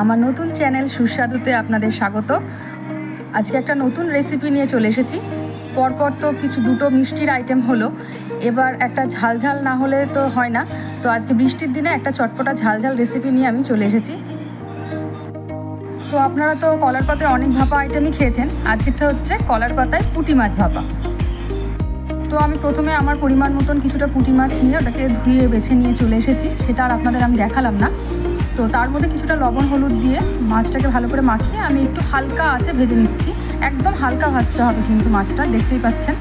আমার নতুন চ্যানেল সুস্বাদুতে আপনাদের স্বাগত। আজকে একটা নতুন রেসিপি নিয়ে চলে এসেছি। পরপর তো দুটো মিষ্টির আইটেম হলো, এবার একটা ঝালঝাল না হলে তো হয় না। তো আজকে বৃষ্টির দিনে একটা চটপটা ঝালঝাল রেসিপি নিয়ে আমি চলে এসেছি। তো আপনারা তো কলার পাতায় অনেক ভাপা আইটেমই খেয়েছেন, আজকেরটা হচ্ছে কলার পাতায় পুঁটি মাছ ভাপা। তো আমি প্রথমে আমার পরিমাণ মতন কিছুটা পুঁটি মাছ নিয়ে ওটাকে ধুয়ে বেছে নিয়ে চলে এসেছি, সেটা আর আপনাদের আমি দেখালাম না। তো তার মধ্যে কিছুটা লবণ হলুদ দিয়ে মাছটাকে ভালো করে মাখিয়ে আমি একটু হালকা আঁচে ভেজে নিচ্ছি। একদম হালকা ভাজতে হবে কিন্তু মাছটা, দেখতেই পাচ্ছেন।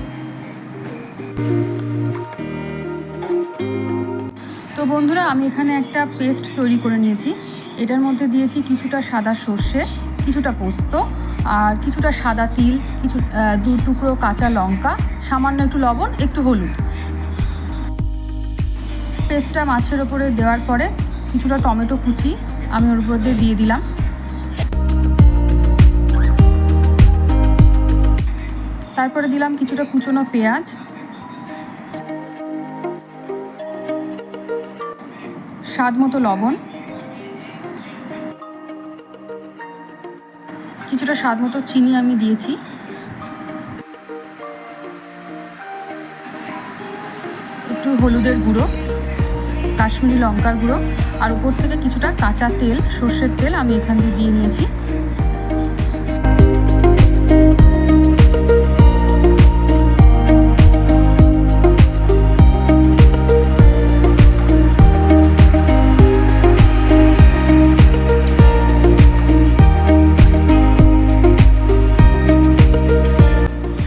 তো বন্ধুরা, আমি এখানে একটা পেস্ট তৈরি করে নিয়েছি। এটার মধ্যে দিয়েছি কিছুটা সাদা সর্ষে, কিছুটা পোস্ত, আর কিছুটা সাদা তিল, কিছু 2 টুকরো কাঁচা লঙ্কা, সামান্য একটু লবণ, একটু হলুদ। পেস্টটা মাছের ওপরে দেওয়ার পরে কিছুটা টমেটো কুচি আমি ওর উপর দিয়ে দিলাম। তারপরে দিলাম কিছুটা কুচনো পেঁয়াজ, স্বাদ মতো লবণ, কিছুটা স্বাদ মতো চিনি আমি দিয়েছি, একটু হলুদের গুঁড়ো, কাশ্মীরি লঙ্কার গুঁড়ো, আর উপর থেকে কিছুটা কাঁচা তেল, সর্ষের তেল আমি এখান দিয়ে নিয়েছি।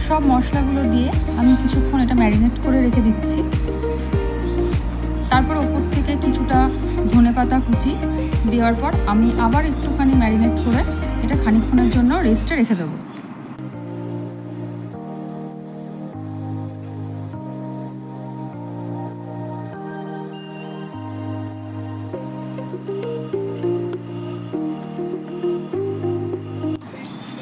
সব মশলাগুলো দিয়ে আমি কিছুক্ষণ এটা ম্যারিনেট করে রেখে দিচ্ছি। তারপর ওপর থেকে কিছুটা ধনেপাতা কুচি দেওয়ার পর আমি আবার একটুখানি ম্যারিনেট করে এটা খানিকক্ষণের জন্য রেস্টে রেখে দেবো।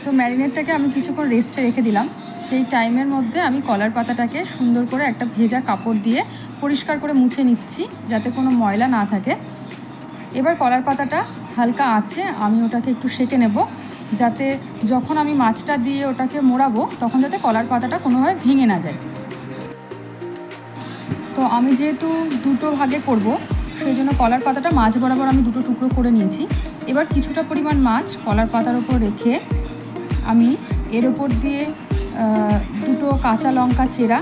তো ম্যারিনেটটাকে আমি কিছুক্ষণ রেস্টে রেখে দিলাম। সেই টাইমের মধ্যে আমি কলার পাতাটাকে সুন্দর করে একটা ভেজা কাপড় দিয়ে পরিষ্কার করে মুছে নিচ্ছি, যাতে কোনো ময়লা না থাকে। এবার কলার পাতাটা হালকা আছে আমি ওটাকে একটু সেঁকে নেব, যাতে যখন আমি মাছটা দিয়ে ওটাকে মোড়াবো তখন যাতে কলার পাতাটা কোনোভাবে ভেঙে না যায়। তো আমি যেহেতু দুটো ভাগে করব, সেই জন্য কলার পাতাটা মাছ বরাবর আমি দুটো টুকরো করে নিয়েছি। এবার কিছুটা পরিমাণ মাছ কলার পাতার ওপর রেখে আমি এর ওপর দিয়ে দুটো কাঁচা লঙ্কা চেরা,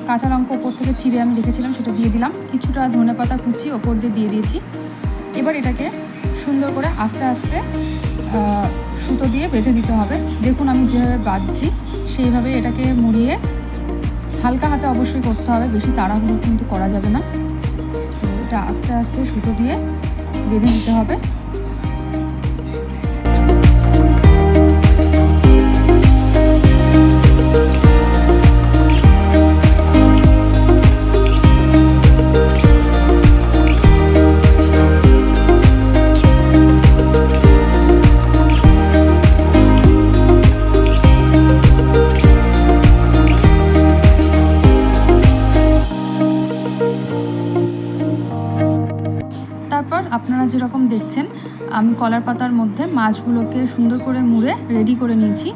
কাঁচা লঙ্কা ওপর থেকে চিড়ে আমি রেখেছিলাম সেটা দিয়ে দিলাম। কিছুটা ধনেপাতা কুচি ওপর দিয়ে দিয়েছি। এবার এটাকে সুন্দর করে আস্তে আস্তে সুতো দিয়ে বেঁধে দিতে হবে। দেখুন আমি যেভাবে বাঁধছি সেইভাবে এটাকে মুড়িয়ে হালকা হাতে অবশ্যই করতে হবে, বেশি তাড়াহুড়ো কিন্তু করা যাবে না। তো এটা আস্তে আস্তে সুতো দিয়ে বেঁধে নিতে হবে। তারপর আপনারা যেরকম দেখছেন আমি কলার পাতার মধ্যে মাছগুলোকে সুন্দর করে মুড়ে রেডি করে নিয়েছি।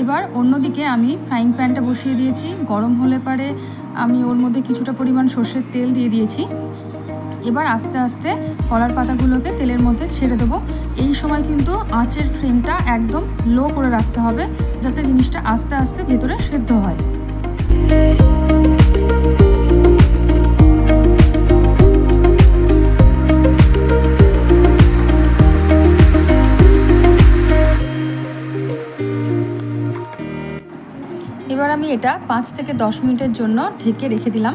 এবার অন্যদিকে আমি ফ্রাইং প্যানটা বসিয়ে দিয়েছি। গরম হলে পরে আমি ওর মধ্যে কিছুটা পরিমাণ সর্ষের তেল দিয়ে দিয়েছি। এবার আস্তে আস্তে কলার পাতাগুলোকে তেলের মধ্যে ছেড়ে দেবো। এই সময় কিন্তু আঁচের ফ্লেমটা একদম লো করে রাখতে হবে, যাতে জিনিসটা আস্তে আস্তে ভেতরে সেদ্ধ হয়। এবার আমি এটা 5 থেকে 10 মিনিটের জন্য ঢেকে রেখে দিলাম।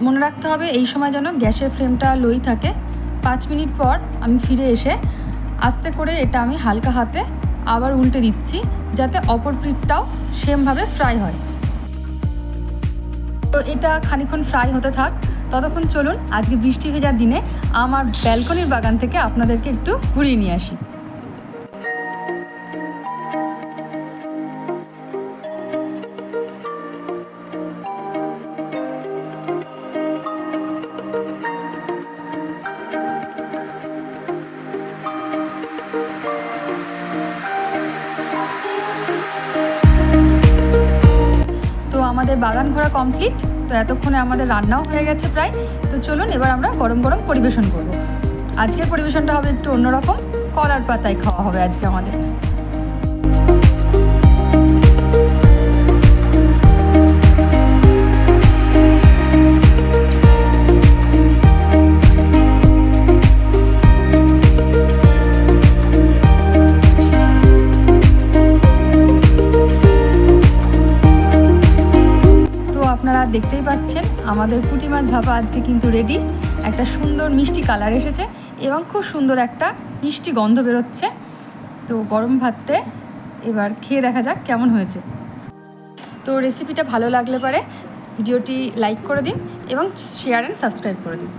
মনে রাখতে হবে এই সময় যেন গ্যাসের ফ্লেমটা লোই থাকে। 5 মিনিট পর আমি ফিরে এসে আস্তে করে এটা আমি হালকা হাতে আবার উল্টে দিচ্ছি, যাতে অপর পিঠটাও সেমভাবে ফ্রাই হয়। তো এটা খানিকক্ষণ ফ্রাই হতে থাক। ততক্ষণ চলুন আজকে বৃষ্টি ভেজার দিনে আমার ব্যালকনির বাগান থেকে আপনাদেরকে একটু ঘুরিয়ে নিয়ে আসি। আমাদের বাগান ঘোরা কমপ্লিট। তো এতক্ষণে আমাদের রান্নাও হয়ে গেছে প্রায়। তো চলুন এবার আমরা গরম গরম পরিবেশন করব। আজকের পরিবেশনটা হবে একটু অন্যরকম, কলার পাতায় খাওয়া হবে আজকে আমাদের। আপনারা দেখতেই পাচ্ছেন আমাদের পুঁটি মাছ ভাপা আজকে কিন্তু রেডি। একটা সুন্দর মিষ্টি কালার এসেছে এবং খুব সুন্দর একটা মিষ্টি গন্ধ বেরোচ্ছে। তো গরম ভাতে এবার খেয়ে দেখা যাক কেমন হয়েছে। তো রেসিপিটা ভালো লাগলে পারে ভিডিওটি লাইক করে দিন এবং শেয়ার অ্যান্ড সাবস্ক্রাইব করে দিন।